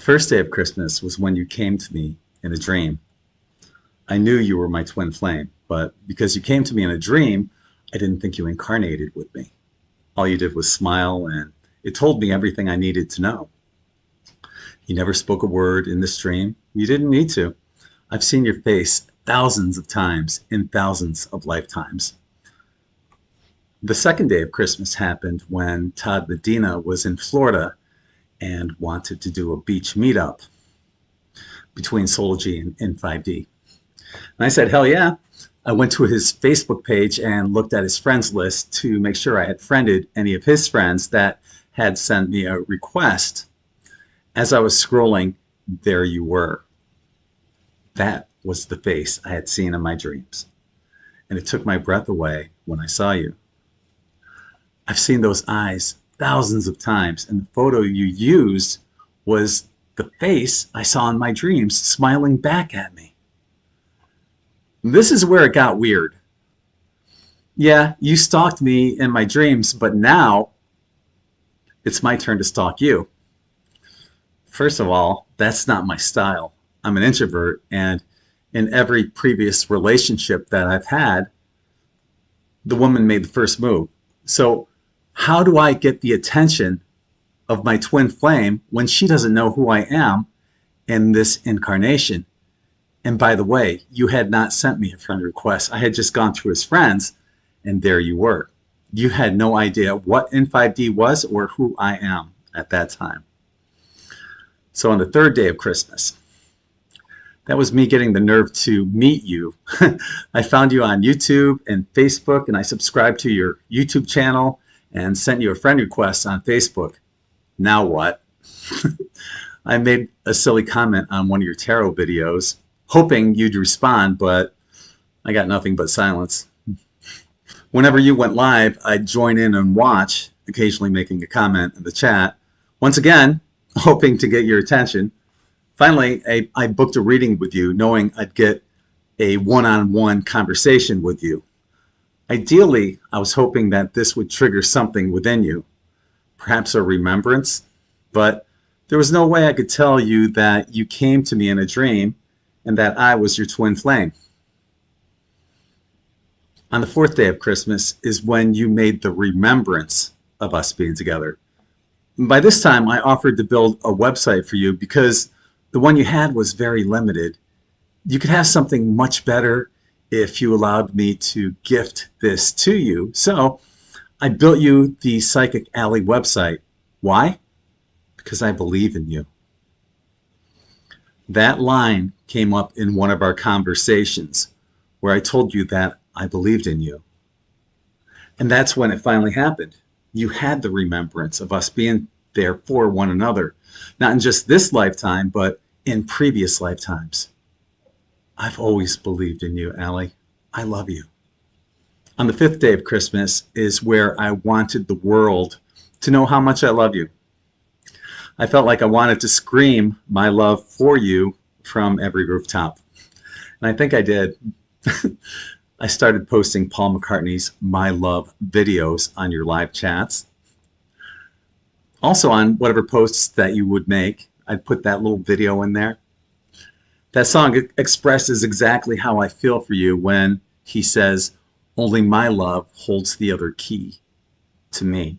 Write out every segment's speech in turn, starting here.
First day of Christmas was when you came to me in a dream. I knew you were my twin flame, but because you came to me in a dream, I didn't think you incarnated with me. All you did was smile, and it told me everything I needed to know. You never spoke a word in this dream. You didn't need to. I've seen your face thousands of times in thousands of lifetimes. The second day of Christmas happened when Todd Medina was in Florida and wanted to do a beach meetup between Soulgy and N5D. And I said, hell yeah. I went to his Facebook page and looked at his friends list to make sure I had friended any of his friends that had sent me a request. As I was scrolling, there you were. That was the face I had seen in my dreams. And it took my breath away when I saw you. I've seen those eyes thousands of times, and the photo you used was the face I saw in my dreams smiling back at me. This is where it got weird. Yeah, you stalked me in my dreams, but now it's my turn to stalk you. First of all, that's not my style. I'm an introvert, and in every previous relationship that I've had, the woman made the first move. So how do I get the attention of my twin flame when she doesn't know who I am in this incarnation? And by the way, you had not sent me a friend request. I had just gone through his friends, and there you were. You had no idea what N5D was or who I am at that time. So on the third day of Christmas, that was me getting the nerve to meet you. I found you on YouTube and Facebook, and I subscribed to your YouTube channel and sent you a friend request on Facebook. Now what? I made a silly comment on one of your tarot videos, hoping you'd respond, but I got nothing but silence. Whenever you went live, I'd join in and watch, occasionally making a comment in the chat. Once again, hoping to get your attention. Finally, I booked a reading with you, knowing I'd get a one-on-one conversation with you. Ideally, I was hoping that this would trigger something within you, perhaps a remembrance, but there was no way I could tell you that you came to me in a dream and that I was your twin flame. On the fourth day of Christmas is when you made the remembrance of us being together. By this time, I offered to build a website for you because the one you had was very limited. You could have something much better if you allowed me to gift this to you. So I built you the Psychic Alley website. Why? Because I believe in you. That line came up in one of our conversations where I told you that I believed in you. And that's when it finally happened. You had the remembrance of us being there for one another, not in just this lifetime, but in previous lifetimes. I've always believed in you, Allie. I love you. On the fifth day of Christmas is where I wanted the world to know how much I love you. I felt like I wanted to scream my love for you from every rooftop. And I think I did. I started posting Paul McCartney's My Love videos on your live chats. Also on whatever posts that you would make, I'd put that little video in there. That song expresses exactly how I feel for you when he says, only my love holds the other key to me.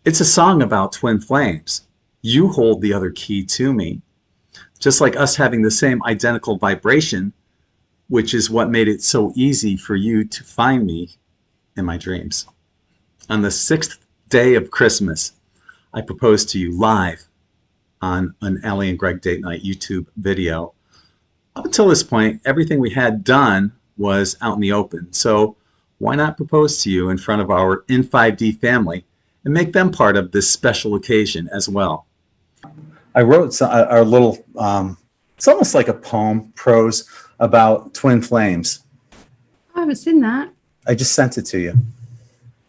It's a song about twin flames. You hold the other key to me. Just like us having the same identical vibration, which is what made it so easy for you to find me in my dreams. On the sixth day of Christmas, I proposed to you live on an Allie and Gregg Date Night YouTube video. Up until this point, everything we had done was out in the open. So why not propose to you in front of our N5D family and make them part of this special occasion as well? I wrote a little, it's almost like a poem, prose, about twin flames. I haven't seen that. I just sent it to you.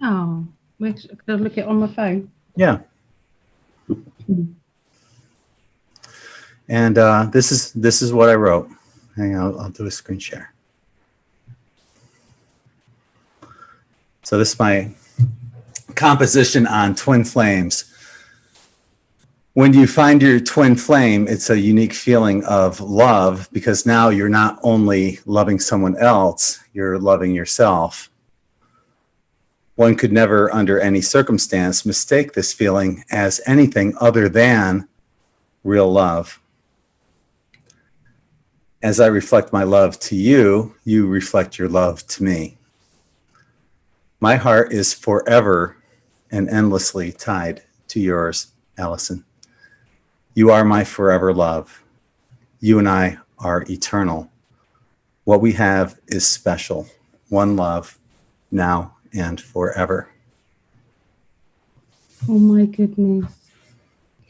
Oh, could I look it on my phone? Yeah. And this is what I wrote. Hang on, I'll do a screen share. So this is my composition on twin flames. When you find your twin flame, it's a unique feeling of love because now you're not only loving someone else, you're loving yourself. One could never, under any circumstance, mistake this feeling as anything other than real love. As I reflect my love to you, you reflect your love to me. My heart is forever and endlessly tied to yours, Allison. You are my forever love. You and I are eternal. What we have is special. One love, now and forever. Oh my goodness.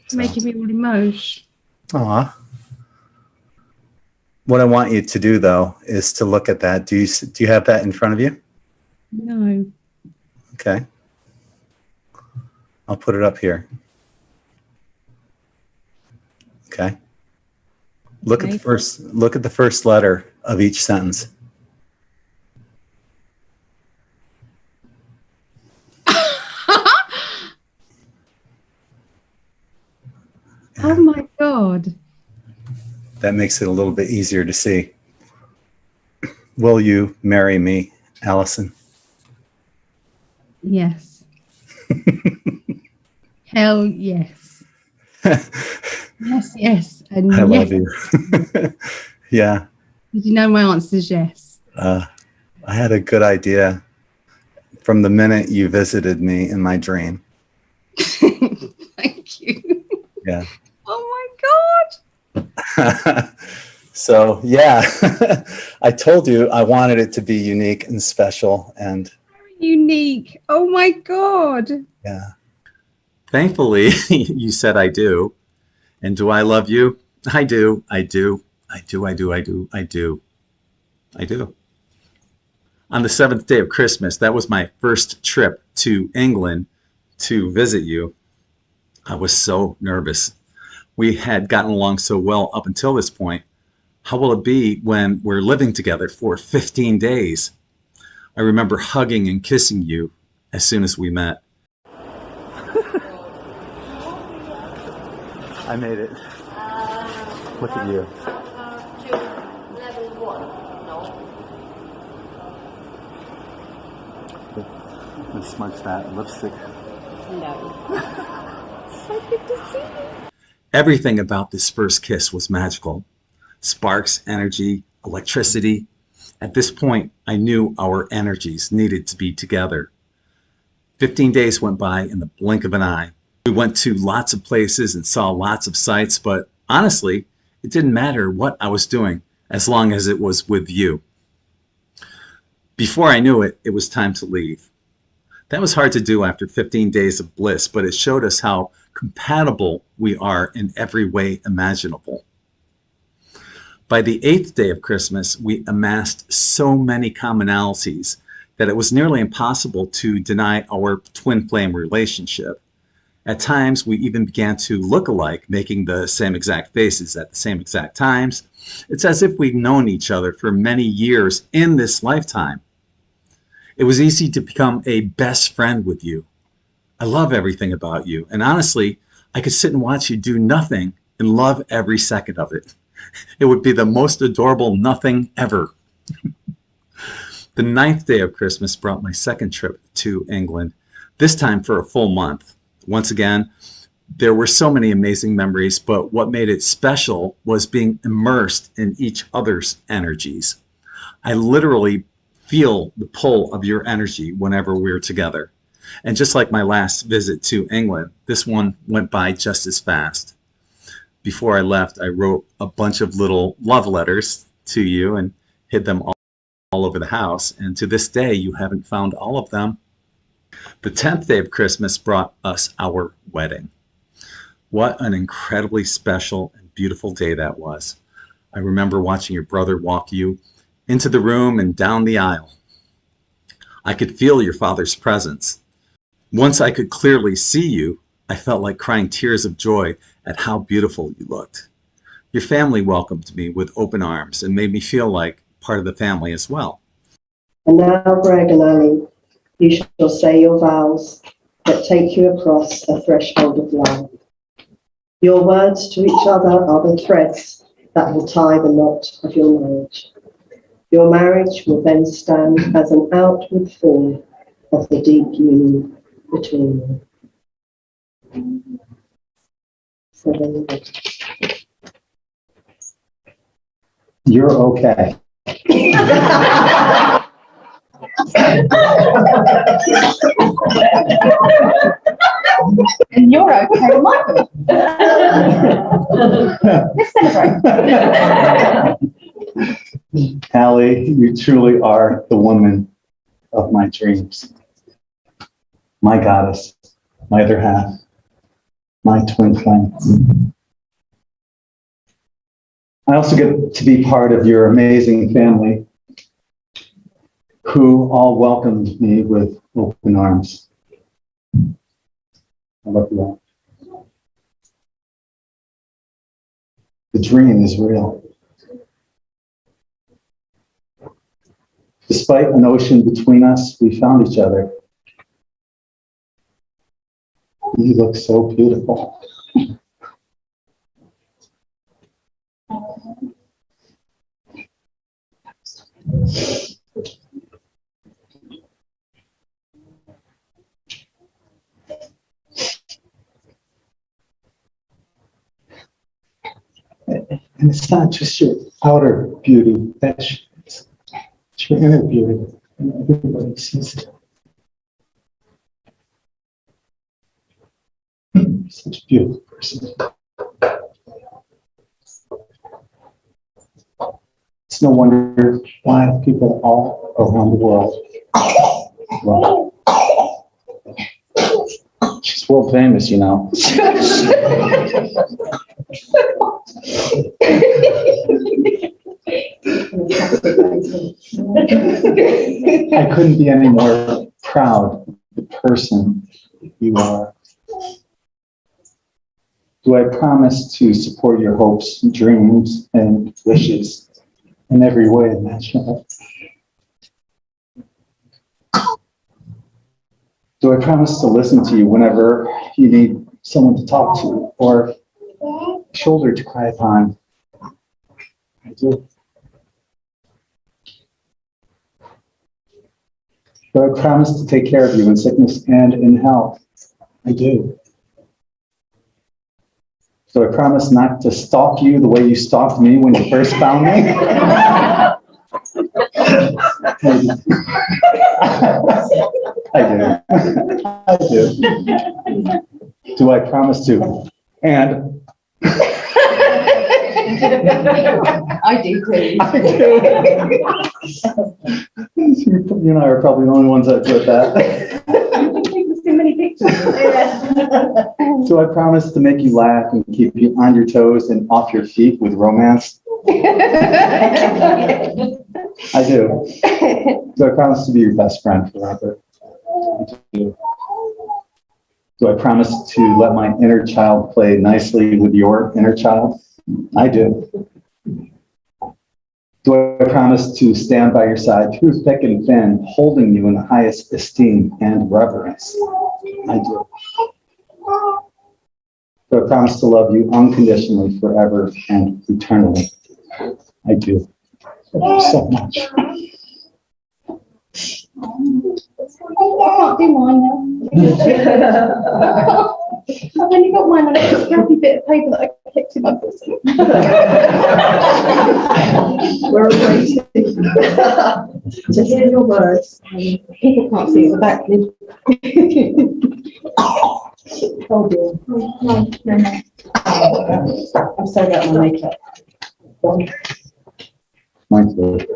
It's So. making me all emotional. Aw. What I want you to do, though, is to look at that. Do you have that in front of you? No. Okay. I'll put it up here. Okay. Look at the first letter of each sentence. Oh my God. That makes it a little bit easier to see. Will you marry me, Allison? Yes. Hell yes. Yes, yes. And I yes. love you. Yeah. Did you know my answer is yes? I had a good idea from the minute you visited me in my dream. Thank you. Yeah. Oh my God. So, yeah, I told you I wanted it to be unique and special. And Very unique. Oh my God. yeah. Thankfully, you said I do. And do I love you? I do. I do. I do. I do. I do. I do. I do. On the 7th day of Christmas, that was my first trip to England to visit you. I was so nervous. We had gotten along so well up until this point. How will it be when we're living together for 15 days? I remember hugging and kissing you as soon as we met. I made it. Look at you. Level 1, no? The smudge that lipstick. No. So good to see you. Everything about this first kiss was magical. Sparks, energy, electricity. At this point, I knew our energies needed to be together. 15 days went by in the blink of an eye. We went to lots of places and saw lots of sights, but honestly, it didn't matter what I was doing as long as it was with you. Before I knew it, it was time to leave. That was hard to do after 15 days of bliss, but it showed us how compatible we are in every way imaginable. By the 8th day of Christmas, we amassed so many commonalities that it was nearly impossible to deny our twin flame relationship. At times, we even began to look alike, making the same exact faces at the same exact times. It's as if we'd known each other for many years in this lifetime. It was easy to become a best friend with you. I love everything about you, and honestly, I could sit and watch you do nothing and love every second of it. It would be the most adorable nothing ever. The 9th day of Christmas brought my second trip to England, this time for a full month. Once again, there were so many amazing memories, but what made it special was being immersed in each other's energies. I literally feel the pull of your energy whenever we're together. And just like my last visit to England, this one went by just as fast. Before I left, I wrote a bunch of little love letters to you and hid them all over the house. And to this day, you haven't found all of them. The 10th day of Christmas brought us our wedding. What an incredibly special and beautiful day that was. I remember watching your brother walk you into the room and down the aisle. I could feel your father's presence. Once I could clearly see you, I felt like crying tears of joy at how beautiful you looked. Your family welcomed me with open arms and made me feel like part of the family as well. And now, Gregg and Annie, you shall say your vows that take you across the threshold of life. Your words to each other are the threads that will tie the knot of your marriage. Your marriage will then stand as an outward form of the deep union between you. So there you go. You're okay. And you're okay, Michael. Let's celebrate. Allie, you truly are the woman of my dreams. My goddess, my other half, my twin flame. I also get to be part of your amazing family, who all welcomed me with open arms. I love you all. The dream is real. Despite an ocean between us, we found each other. You look so beautiful. And it's not just your outer beauty, it's your inner beauty, and everybody sees it. Such a beautiful person. It's no wonder why people all around the world love her. She's world famous, you know. I couldn't be any more proud of the person you are. Do I promise to support your hopes, dreams, and wishes in every way imaginable? Do I promise to listen to you whenever you need someone to talk to or a shoulder to cry upon? I do. Do I promise to take care of you in sickness and in health? I do. Do I promise not to stalk you the way you stalked me when you first found me? I do. I do. Do I promise to? And I do too. I do. You and I are probably the only ones that did that. Too many pictures. Do I promise to make you laugh and keep you on your toes and off your feet with romance? I do. Do I promise to be your best friend forever? I do. Do I promise to let my inner child play nicely with your inner child? I do. Do I promise to stand by your side through thick and thin, holding you in the highest esteem and reverence? I do. Do I promise to love you unconditionally forever and eternally? I do. Thank you so much. I can't do mine now. I've only got mine on a scrappy bit of paper that I kept in my bosom. We're waiting to hear your words. People can't see the back. Oh dear. No. I'm sorry about my makeup. Mine's good.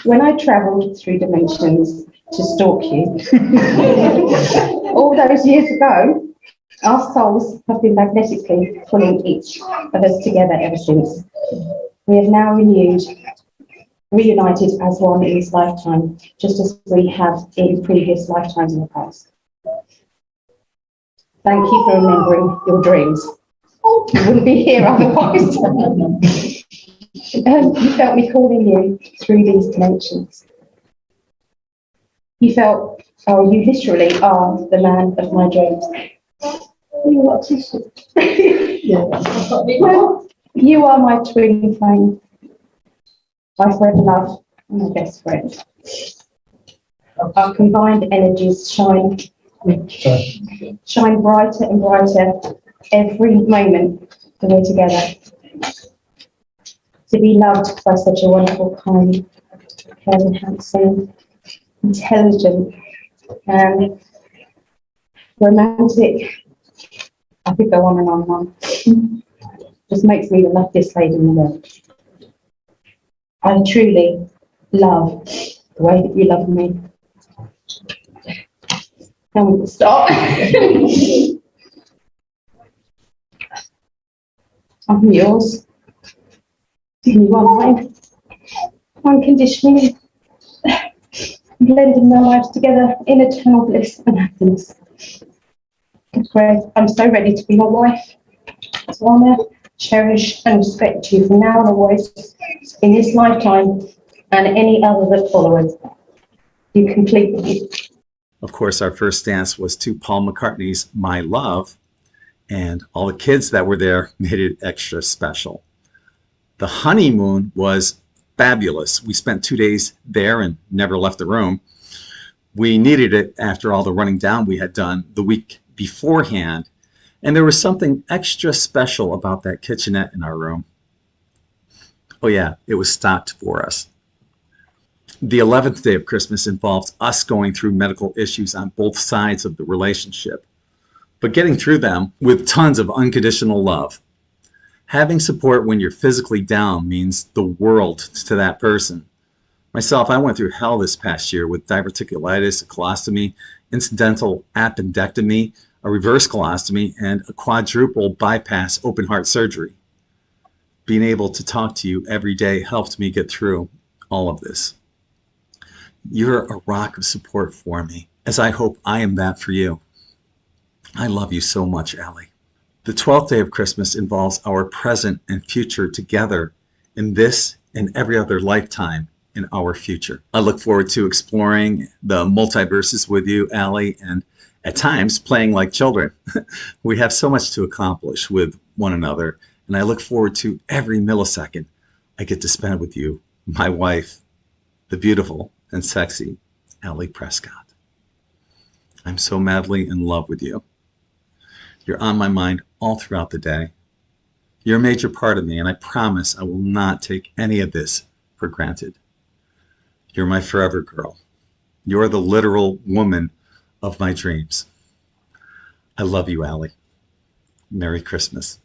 When I travelled through dimensions to stalk you, all those years ago, our souls have been magnetically pulling each of us together ever since. We have now reunited as one in this lifetime, just as we have in previous lifetimes in the past. Thank you for remembering your dreams. You wouldn't be here otherwise. You felt me calling you through these dimensions. You literally are the man of my dreams. You want tissue? Yeah. Well, you are my twin flame, my forever love, and my best friend. Our combined energies shine brighter and brighter every moment that we're together. To be loved by such a wonderful, kind, caring, handsome, intelligent, and romantic. I could go on and on and on. Just makes me the luckiest lady in the world. I truly love the way that you love me. And we can start. I'm yours. You are mine. Unconditionally. Blending our lives together in eternal bliss and happiness. Gregg, I'm so ready to be my wife. To honour, cherish and respect you from now on always, in this lifetime and any other that follows. You complete me. Of course, our first dance was to Paul McCartney's My Love, and all the kids that were there made it extra special. The honeymoon was fabulous. We spent 2 days there and never left the room. We needed it after all the running down we had done the week beforehand, and there was something extra special about that kitchenette in our room. Oh yeah, it was stocked for us. The 11th day of Christmas involves us going through medical issues on both sides of the relationship, but getting through them with tons of unconditional love. Having support when you're physically down means the world to that person. Myself, I went through hell this past year with diverticulitis, a colostomy, incidental appendectomy, a reverse colostomy, and a quadruple bypass open heart surgery. Being able to talk to you every day helped me get through all of this. You're a rock of support for me, as I hope I am that for you. I love you so much, Allie. The 12th day of Christmas involves our present and future together in this and every other lifetime in our future. I look forward to exploring the multiverses with you, Allie, and at times playing like children. We have so much to accomplish with one another, and I look forward to every millisecond I get to spend with you, my wife, the beautiful and sexy Allie Prescott. I'm so madly in love with you. You're on my mind all throughout the day. You're a major part of me, and I promise I will not take any of this for granted. You're my forever girl. You're the literal woman of my dreams. I love you, Allie. Merry Christmas.